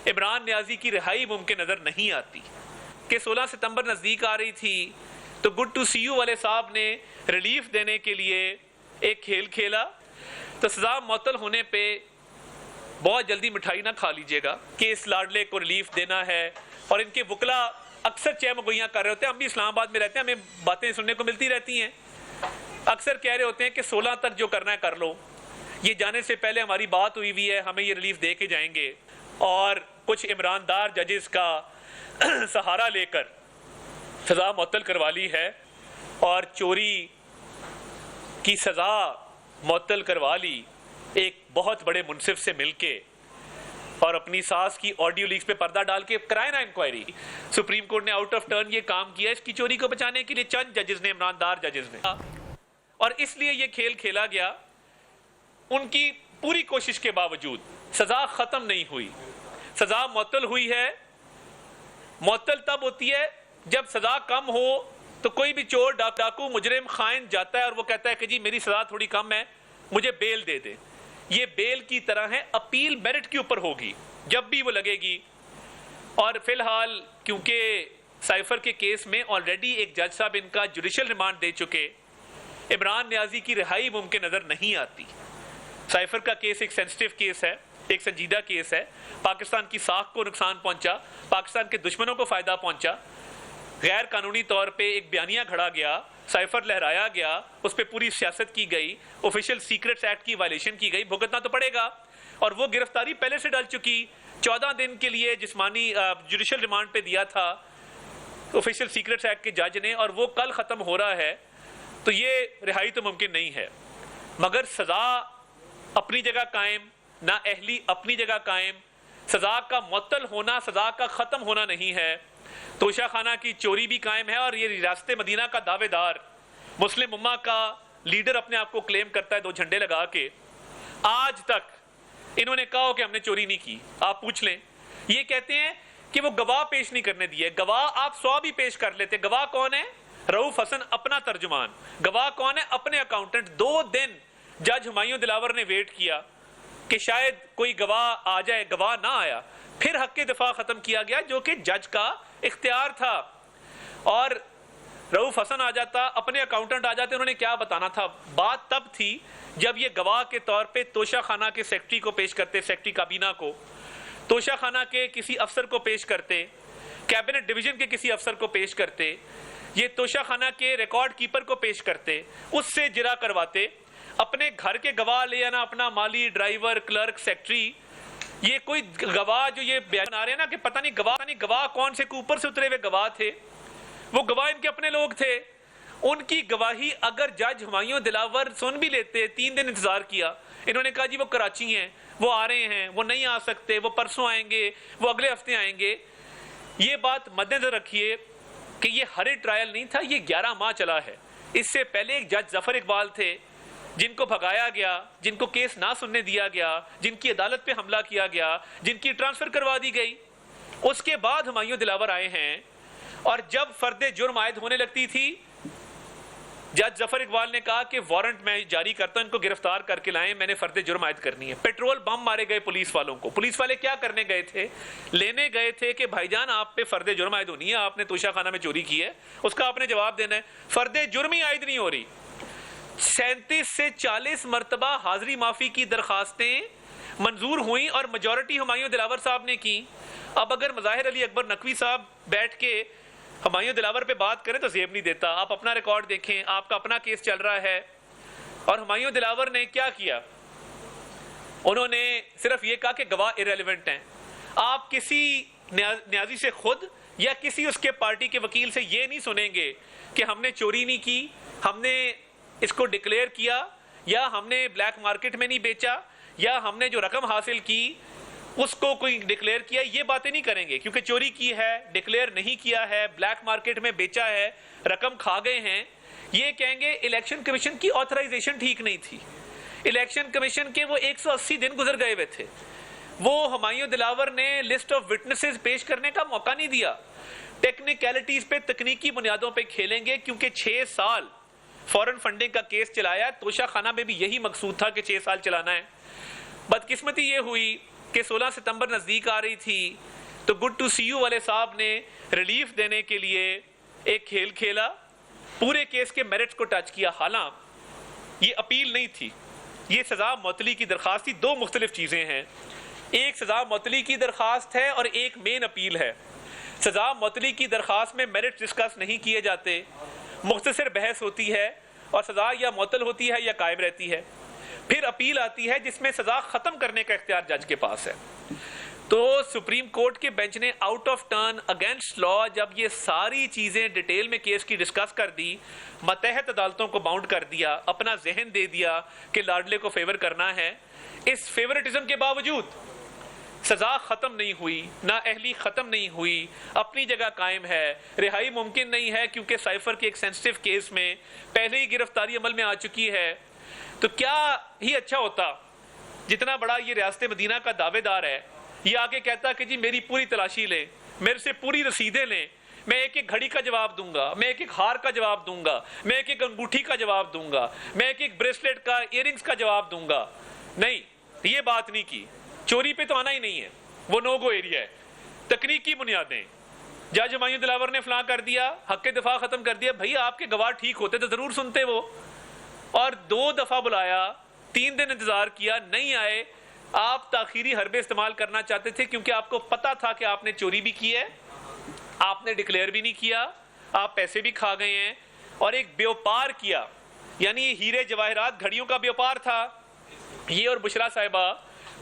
عمران نیازی کی رہائی ممکن نظر نہیں آتی کہ 16 ستمبر نزدیک آ رہی تھی تو گڈ ٹو سی یو والے صاحب نے ریلیف دینے کے لیے ایک کھیل کھیلا. تو سزا معطل ہونے پہ بہت جلدی مٹھائی نہ کھا لیجئے گا کہ اس لاڈلے کو ریلیف دینا ہے. اور ان کے وکلا اکثر چہ مگویاں کر رہے ہوتے ہیں. ہم بھی اسلام آباد میں رہتے ہیں, ہمیں باتیں سننے کو ملتی رہتی ہیں. اکثر کہہ رہے ہوتے ہیں کہ 16 تک جو کرنا ہے کر لو, یہ جانے سے پہلے ہماری بات ہوئی ہے, ہمیں یہ ریلیف دے کے جائیں گے. اور کچھ عمراندار ججز کا سہارا لے کر سزا معطل کروا لی ہے اور چوری کی سزا معطل کروا لی ایک بہت بڑے منصف سے مل کے, اور اپنی ساس کی آڈیو لیکس پہ پردہ ڈال کے کرائے نا انکوائری. سپریم کورٹ نے آؤٹ آف ٹرن یہ کام کیا اس کی چوری کو بچانے کے لیے, چند ججز نے, عمراندار ججز نے, اور اس لیے یہ کھیل کھیلا گیا. ان کی پوری کوشش کے باوجود سزا ختم نہیں ہوئی, سزا معطل ہوئی ہے. معطل تب ہوتی ہے جب سزا کم ہو تو کوئی بھی چور, ڈاکو, مجرم, خائن جاتا ہے اور وہ کہتا ہے کہ جی میری سزا تھوڑی کم ہے, مجھے بیل دے دے. یہ بیل کی طرح ہے, اپیل میرٹ کے اوپر ہوگی جب بھی وہ لگے گی. اور فی الحال کیونکہ سائفر کے کیس میں آلریڈی ایک جج صاحب ان کا جوڈیشل ریمانڈ دے چکے, عمران نیازی کی رہائی ممکن نظر نہیں آتی. سائفر کا کیس ایک سینسٹیو کیس ہے, ایک سنجیدہ کیس ہے. پاکستان کی ساکھ کو نقصان پہنچا, پاکستان کے دشمنوں کو فائدہ پہنچا, غیر قانونی طور پہ ایک بیانیہ کھڑا گیا, سائفر لہرایا گیا, اس پہ پوری سیاست کی گئی, آفیشیل سیکرٹس ایکٹ کی وائلیشن کی گئی, بھگتنا تو پڑے گا. اور وہ گرفتاری پہلے سے ڈل چکی, 14 دن کے لیے جسمانی جوڈیشل ریمانڈ پہ دیا تھا آفیشیل سیکرٹس ایکٹ کے جج نے, اور وہ کل ختم ہو رہا ہے. تو یہ رہائی تو ممکن نہیں ہے, مگر سزا اپنی جگہ قائم, نا اہلی اپنی جگہ قائم. سزا کا معطل ہونا سزا کا ختم ہونا نہیں ہے. توشہ خانہ کی چوری بھی قائم ہے, اور یہ ریاست مدینہ کا دعوے دار مسلم امہ کا لیڈر اپنے آپ کو کلیم کرتا ہے 2 جھنڈے لگا کے. آج تک انہوں نے کہا ہو کہ ہم نے چوری نہیں کی. آپ پوچھ لیں, یہ کہتے ہیں کہ وہ گواہ پیش نہیں کرنے دیے. گواہ آپ 100 بھی پیش کر لیتے. گواہ کون ہے؟ رؤوف حسن اپنا ترجمان. گواہ کون ہے؟ اپنے اکاؤنٹنٹ. 2 دن جج ہمایوں دلاور نے ویٹ کیا کہ شاید کوئی گواہ آ جائے, گواہ نہ آیا. پھر حق دفاع ختم کیا گیا جو کہ جج کا اختیار تھا, اور رؤوف حسن آ جاتا, اپنے اکاؤنٹنٹ آ جاتے. انہوں نے کیا بتانا تھا؟ بات تب تھی جب یہ گواہ کے طور پہ توشہ خانہ کے سیکرٹری کو پیش کرتے, سیکرٹری کابینہ کو, توشہ خانہ کے کسی افسر کو پیش کرتے, کیبنٹ ڈویژن کے کسی افسر کو پیش کرتے, یہ توشہ خانہ کے ریکارڈ کیپر کو پیش کرتے, اس سے جرا کرواتے. اپنے گھر کے گواہ لے آنا, اپنا مالی, ڈرائیور, کلرک, سیکرٹری. یہ کوئی گواہ جو یہ بیان بنا رہے ہیں نا کہ پتہ نہیں گواہ کون سے اوپر سے اترے ہوئے گواہ تھے, وہ گواہ ان کے اپنے لوگ تھے. ان کی گواہی اگر جج ہمایوں دلاور سن بھی لیتے, 3 دن انتظار کیا. انہوں نے کہا جی وہ کراچی ہیں, وہ آ رہے ہیں, وہ نہیں آ سکتے, وہ پرسوں آئیں گے, وہ اگلے ہفتے آئیں گے. یہ بات مد نظر رکھیے کہ یہ ہر ٹرائل نہیں تھا, یہ 11 ماہ چلا ہے. اس سے پہلے ایک جج ظفر اقبال تھے جن کو بھگایا گیا, جن کو کیس نہ سننے دیا گیا, جن کی عدالت پہ حملہ کیا گیا, جن کی ٹرانسفر کروا دی گئی. اس کے بعد ہمایوں دلاور آئے ہیں, اور جب فرد جرم عائد ہونے لگتی تھی, جج ظفر اقبال نے کہا کہ وارنٹ میں جاری کرتا ہوں, ان کو گرفتار کر کے لائیں, میں نے فرد جرم عائد کرنی ہے. پیٹرول بم مارے گئے پولیس والوں کو. پولیس والے کیا کرنے گئے تھے؟ لینے گئے تھے کہ بھائی جان آپ پہ فرد جرم عائد ہونی ہے, آپ نے توشہ خانہ میں چوری کی ہے, اس کا آپ نے جواب دینا ہے. فرد جرم ہی عائد نہیں ہو رہی. 37 سے 40 مرتبہ حاضری معافی کی درخواستیں منظور ہوئیں اور میجورٹی ہمایوں دلاور صاحب نے کی. اب اگر مظاہر علی اکبر نقوی صاحب بیٹھ کے ہمایوں دلاور پہ بات کریں تو زیب نہیں دیتا. آپ اپنا ریکارڈ دیکھیں, آپ کا اپنا کیس چل رہا ہے. اور ہمایوں دلاور نے کیا کیا؟ انہوں نے صرف یہ کہا کہ گواہ ایریلیونٹ ہیں. آپ کسی نیازی سے خود یا کسی اس کے پارٹی کے وکیل سے یہ نہیں سنیں گے کہ ہم نے چوری نہیں کی, ہم نے اس کو ڈکلیئر کیا, یا ہم نے بلیک مارکیٹ میں نہیں بیچا, یا ہم نے جو رقم حاصل کی اس کو کوئی ڈکلیئر کیا. یہ باتیں نہیں کریں گے کیونکہ چوری کی ہے, ڈکلیئر نہیں کیا ہے, بلیک مارکیٹ میں بیچا ہے, رقم کھا گئے ہیں. یہ کہیں گے الیکشن کمیشن کی آتھرائزیشن ٹھیک نہیں تھی, الیکشن کمیشن کے وہ 180 دن گزر گئے ہوئے تھے, وہ ہمایوں دلاور نے لسٹ آف وٹنسز پیش کرنے کا موقع نہیں دیا. ٹیکنیکلٹیز پہ, تکنیکی بنیادوں پہ کھیلیں گے کیونکہ 6 سال فورن فنڈنگ کا کیس چلایا. توشہ خانہ میں بھی یہی مقصود تھا کہ 6 سال چلانا ہے. بدقسمتی یہ ہوئی کہ 16 ستمبر نزدیک آ رہی تھی تو گڈ ٹو سی یو والے صاحب نے ریلیف دینے کے لیے ایک کھیل کھیلا، پورے کیس کے میرٹس کو ٹچ کیا. حالانکہ یہ اپیل نہیں تھی، یہ سزا معطلی کی درخواست تھی. دو مختلف چیزیں ہیں، ایک سزا معطلی کی درخواست ہے اور ایک مین اپیل ہے. سزا معطلی کی درخواست میں میرٹ ڈسکس نہیں کیے جاتے، مختصر بحث ہوتی ہے اور سزا یا معطل ہوتی ہے یا قائم رہتی ہے. پھر اپیل آتی ہے جس میں سزا ختم کرنے کا اختیار جج کے پاس ہے. تو سپریم کورٹ کے بینچ نے آؤٹ آف ٹرن اگینسٹ لا جب یہ ساری چیزیں ڈیٹیل میں کیس کی ڈسکس کر دی، ماتحت عدالتوں کو باؤنڈ کر دیا، اپنا ذہن دے دیا کہ لاڈلے کو فیور کرنا ہے. اس فیورٹزم کے باوجود سزا ختم نہیں ہوئی، نا اہلی ختم نہیں ہوئی، اپنی جگہ قائم ہے. رہائی ممکن نہیں ہے کیونکہ سائفر کے ایک سینسٹیو کیس میں پہلے ہی گرفتاری عمل میں آ چکی ہے. تو کیا ہی اچھا ہوتا، جتنا بڑا یہ ریاست مدینہ کا دعوے دار ہے یہ آگے کہتا کہ جی میری پوری تلاشی لیں، میرے سے پوری رسیدیں لیں، میں ایک ایک گھڑی کا جواب دوں گا، میں ایک ایک ہار کا جواب دوں گا، میں ایک ایک انگوٹھی کا جواب دوں گا، میں ایک ایک بریسلیٹ کا ایئرنگز کا جواب دوں گا. نہیں، یہ بات نہیں کی. چوری پہ تو آنا ہی نہیں ہے، وہ نو گو ایریا ہے. تکنیکی بنیادیں، جج ہمایوں دلاور نے فلاں کر دیا، حق دفاع ختم کر دیا. بھئی آپ کے گواہ ٹھیک ہوتے تو ضرور سنتے وہ. اور 2 دفعہ بلایا، 3 دن انتظار کیا، نہیں آئے. آپ تاخیری حربے استعمال کرنا چاہتے تھے کیونکہ آپ کو پتا تھا کہ آپ نے چوری بھی کی ہے، آپ نے ڈکلیئر بھی نہیں کیا، آپ پیسے بھی کھا گئے ہیں اور ایک بیوپار کیا. یعنی ہیرے جواہرات گھڑیوں کا بیوپار تھا یہ. اور بشرا صاحبہ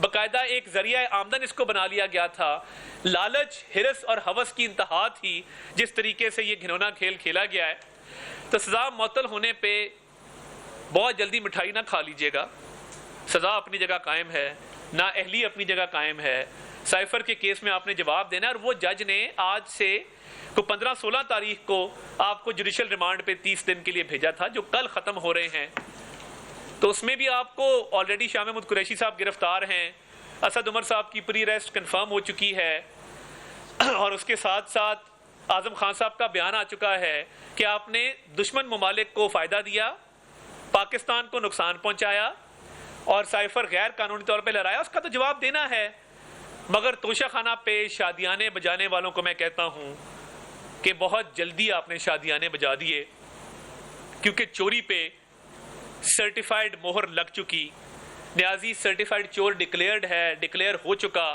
باقاعدہ ایک ذریعہ آمدن اس کو بنا لیا گیا تھا. لالچ، ہرس اور ہوس کی انتہا تھی جس طریقے سے یہ گھنونا کھیل کھیلا گیا ہے. تو سزا معطل ہونے پہ بہت جلدی مٹھائی نہ کھا لیجئے گا. سزا اپنی جگہ قائم ہے، نا اہلی اپنی جگہ قائم ہے. سائفر کے کیس میں آپ نے جواب دینا ہے اور وہ جج نے آج سے 15-16 تاریخ کو آپ کو جوڈیشل ریمانڈ پہ 30 دن کے لیے بھیجا تھا جو کل ختم ہو رہے ہیں. تو اس میں بھی آپ کو آلریڈی شاہ محمود قریشی صاحب گرفتار ہیں، اسد عمر صاحب کی پری ریسٹ کنفرم ہو چکی ہے اور اس کے ساتھ ساتھ اعظم خان صاحب کا بیان آ چکا ہے کہ آپ نے دشمن ممالک کو فائدہ دیا، پاکستان کو نقصان پہنچایا اور سائفر غیر قانونی طور پہ لہرایا. اس کا تو جواب دینا ہے. مگر توشہ خانہ پہ شادیانے بجانے والوں کو میں کہتا ہوں کہ بہت جلدی آپ نے شادیانے بجا دیے کیونکہ چوری پہ سرٹیفائیڈ مہر لگ چکی. نیازی سرٹیفائیڈ چور ڈکلیئرڈ ہے، ڈکلیئر ہو چکا.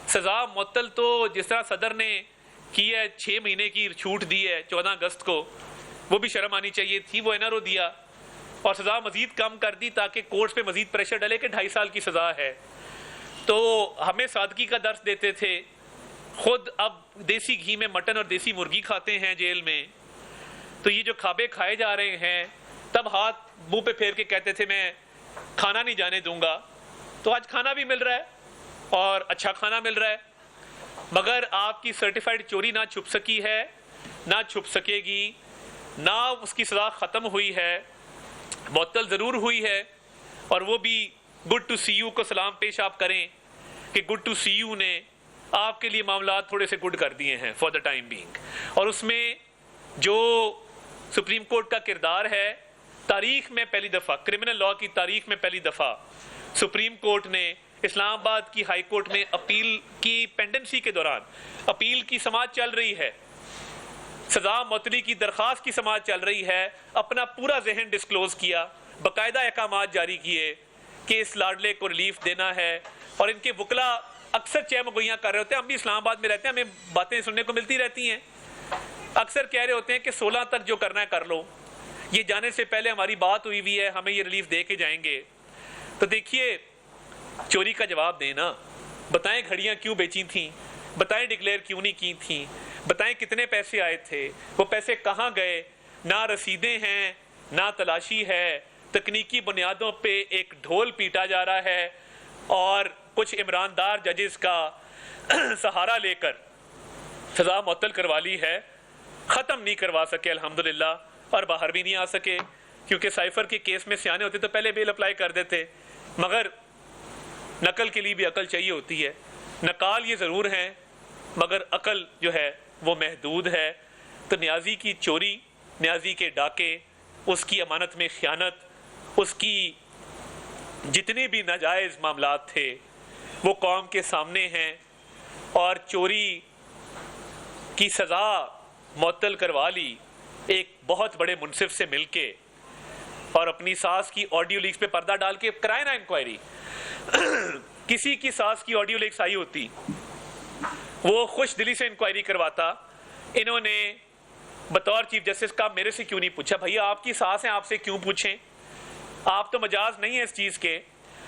سزا معطل تو جس طرح صدر نے کی ہے 6 مہینے کی چھوٹ دی ہے 14 اگست کو، وہ بھی شرم آنی چاہیے تھی. وہ NRO دیا اور سزا مزید کم کر دی تاکہ کورٹس پہ مزید پریشر ڈلے کہ 2.5 سال کی سزا ہے. تو ہمیں سادگی کا درس دیتے تھے، خود اب دیسی گھی میں مٹن اور دیسی مرغی کھاتے ہیں جیل میں. تو یہ جو کھابے کھائے جا رہے ہیں تب ہاتھ منہ پہ پھیر کے کہتے تھے میں کھانا نہیں جانے دوں گا. تو آج کھانا بھی مل رہا ہے اور اچھا کھانا مل رہا ہے. مگر آپ کی سرٹیفائیڈ چوری نہ چھپ سکی ہے، نہ چھپ سکے گی، نہ اس کی سزا ختم ہوئی ہے. معطل ضرور ہوئی ہے اور وہ بھی گڈ ٹو سی یو کو سلام پیش آپ کریں کہ گڈ ٹو سی یو نے آپ کے لیے معاملات تھوڑے سے گڈ کر دیے ہیں فار دا ٹائم بینگ. اور اس میں جو سپریم کورٹ کا کردار ہے، تاریخ میں پہلی دفعہ، کرمنل لا کی تاریخ میں پہلی دفعہ سپریم کورٹ نے اسلام آباد کی ہائی کورٹ میں اپیل کی پینڈنسی کے دوران، اپیل کی سماعت چل رہی ہے، سزا معطلی کی درخواست کی سماعت چل رہی ہے، اپنا پورا ذہن ڈسکلوز کیا، باقاعدہ احکامات جاری کیے کہ اس لاڈلے کو ریلیف دینا ہے. اور ان کے وکلا اکثر چہ مگوئیاں کر رہے ہوتے ہیں. ہم بھی اسلام آباد میں رہتے ہیں، ہمیں باتیں سننے کو ملتی رہتی ہیں. اکثر کہہ رہے ہوتے ہیں کہ 16 تک جو کرنا ہے کر لو، یہ جانے سے پہلے ہماری بات ہوئی ہے، ہمیں یہ ریلیف دے کے جائیں گے. تو دیکھیے چوری کا جواب دینا، بتائیں گھڑیاں کیوں بیچی تھیں، بتائیں ڈکلیئر کیوں نہیں کی تھیں، بتائیں کتنے پیسے آئے تھے، وہ پیسے کہاں گئے. نہ رسیدیں ہیں، نہ تلاشی ہے، تکنیکی بنیادوں پہ ایک ڈھول پیٹا جا رہا ہے اور کچھ عمران دار ججز کا سہارا لے کر سزا معطل کروا لی ہے. ختم نہیں کروا سکے الحمدللہ، اور باہر بھی نہیں آ سکے کیونکہ سائفر کے کیس میں سیانے ہوتے تو پہلے بیل اپلائی کر دیتے. مگر نقل کے لیے بھی عقل چاہیے ہوتی ہے. نقال یہ ضرور ہیں مگر عقل جو ہے وہ محدود ہے. تو نیازی کی چوری، نیازی کے ڈاکے، اس کی امانت میں خیانت، اس کی جتنے بھی ناجائز معاملات تھے وہ قوم کے سامنے ہیں اور چوری کی سزا معطل کروا لی ایک بہت بڑے منصف سے مل کے، اور اپنی ساس کی آڈیو لیکس پہ پردہ ڈال کے کرائے نا انکوائری. کسی کی ساس کی آڈیو لیکس آئی ہوتی، وہ خوش دلی سے انکوائری کرواتا. انہوں نے بطور چیف جسٹس کا میرے سے کیوں نہیں پوچھا؟ بھیا آپ کی ساس ہیں، آپ سے کیوں پوچھیں؟ آپ تو مجاز نہیں ہیں اس چیز کے.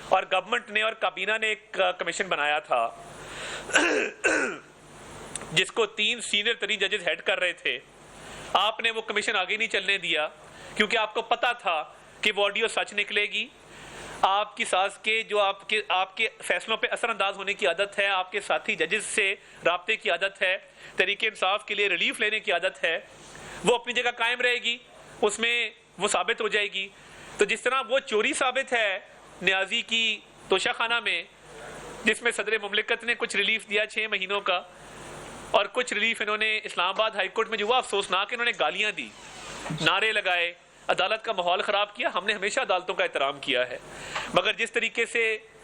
اور گورنمنٹ نے اور کابینہ نے ایک کمیشن بنایا تھا جس کو 3 سینئر ترین ججز ہیڈ کر رہے تھے. آپ نے وہ کمیشن آگے نہیں چلنے دیا کیونکہ آپ کو پتا تھا کہ وہ آڈیو سچ نکلے گی. آپ کی ساس کے جو آپ کے فیصلوں پہ اثر انداز ہونے کی عادت ہے، آپ کے ساتھی ججز سے رابطے کی عادت ہے، تحریک انصاف کے لیے ریلیف لینے کی عادت ہے، وہ اپنی جگہ قائم رہے گی، اس میں وہ ثابت ہو جائے گی. تو جس طرح وہ چوری ثابت ہے نیازی کی توشہ خانہ میں، جس میں صدر مملکت نے کچھ ریلیف دیا 6 مہینوں کا، اور کچھ ریلیف انہوں نے اسلام آباد ہائی کورٹ میں جو افسوسناک انہوں نے گالیاں دی، نعرے لگائے، عدالت کا ماحول خراب کیا. ہم نے ہمیشہ عدالتوں کا احترام کیا ہے، مگر جس طریقے سے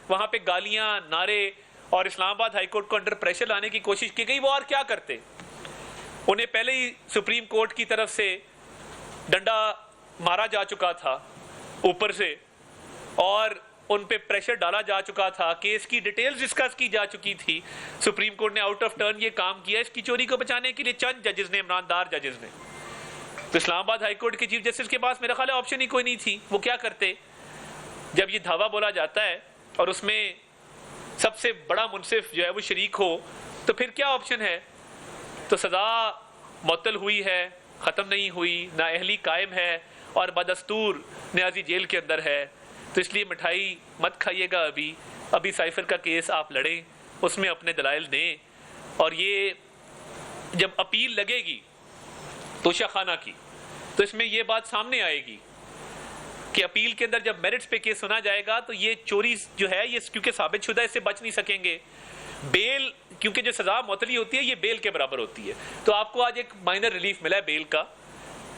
وہاں پہ گالیاں، نعرے اور اسلام آباد ہائی کورٹ کو انڈر پریشر لانے کی کوشش کی گئی، وہ اور کیا کرتے؟ انہیں پہلے ہی سپریم کورٹ کی طرف سے ڈنڈا مارا جا چکا تھا اوپر سے، اور ان پہ پریشر ڈالا جا چکا تھا، کیس کی ڈیٹیلز ڈسکس کی جا چکی تھی. سپریم کورٹ نے آؤٹ آف ٹرن یہ کام کیا اس کی چوری کو بچانے کے لیے چند ججز نے، عمران دار ججز نے. تو اسلام آباد ہائی کورٹ کے چیف جسٹس کے پاس میرا خیال ہے آپشن ہی کوئی نہیں تھی. وہ کیا کرتے؟ جب یہ دھاوا بولا جاتا ہے اور اس میں سب سے بڑا منصف جو ہے وہ شریک ہو، تو پھر کیا آپشن ہے؟ تو سزا معطل ہوئی ہے، ختم نہیں ہوئی، نااہلی قائم ہے، اور بدستور نیازی جیل کے اندر ہے. تو اس لیے مٹھائی مت کھائیے گا. ابھی سائفر کا کیس آپ لڑیں، اس میں اپنے دلائل دیں، اور یہ جب اپیل لگے گی توشہ خانہ کی تو اس میں یہ بات سامنے آئے گی کہ اپیل کے اندر جب میرٹس پہ کیس سنا جائے گا تو یہ چوری جو ہے یہ کیونکہ ثابت شدہ ہے، اس سے بچ نہیں سکیں گے. بیل، کیونکہ جو سزا معطلی ہوتی ہے یہ بیل کے برابر ہوتی ہے. تو آپ کو آج ایک مائنر ریلیف ملا ہے بیل کا.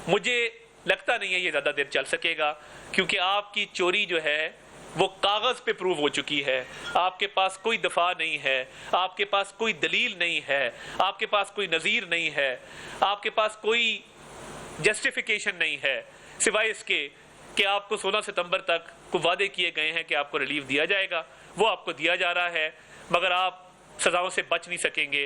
مجھے لگتا نہیں ہے یہ زیادہ دیر چل سکے گا، کیونکہ آپ کی چوری جو ہے وہ کاغذ پہ پروو ہو چکی ہے. آپ کے پاس کوئی دفاع نہیں ہے، آپ کے پاس کوئی دلیل نہیں ہے، آپ کے پاس کوئی نظیر نہیں ہے، آپ کے پاس کوئی جسٹیفیکیشن نہیں ہے، سوائے اس کے کہ آپ کو 16 ستمبر تک کو وعدے کیے گئے ہیں کہ آپ کو ریلیف دیا جائے گا. وہ آپ کو دیا جا رہا ہے، مگر آپ سزاؤں سے بچ نہیں سکیں گے.